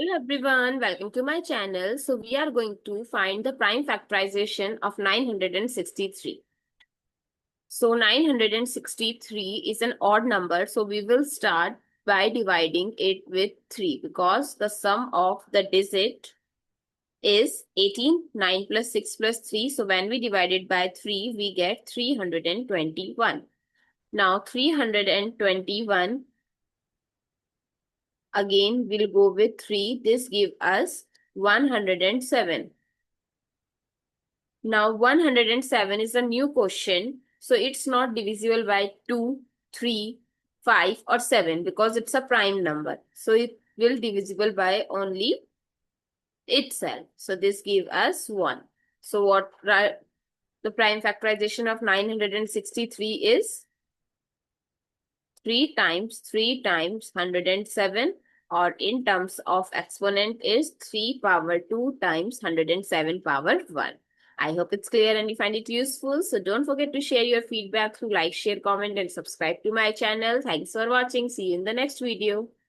Hello everyone, welcome to my channel. So we are going to find the prime factorization of 963. So 963 is an odd number, so we will start by dividing it with 3 because the sum of the digit is 18, 9 plus 6 plus 3. So when we divide it by 3, we get 321. Now 321, again we'll go with 3. This gives us 107. Now 107 is a new question. So it's not divisible by 2, 3, 5 or 7 because it's a prime number. So it will divisible by only itself. So this gives us 1. So what the prime factorization of 963 is 3 times 107, or in terms of exponent is 3 power 2 times 107 power 1. I hope it's clear and you find it useful. So don't forget to share your feedback through like, share, comment and subscribe to my channel. Thanks for watching. See you in the next video.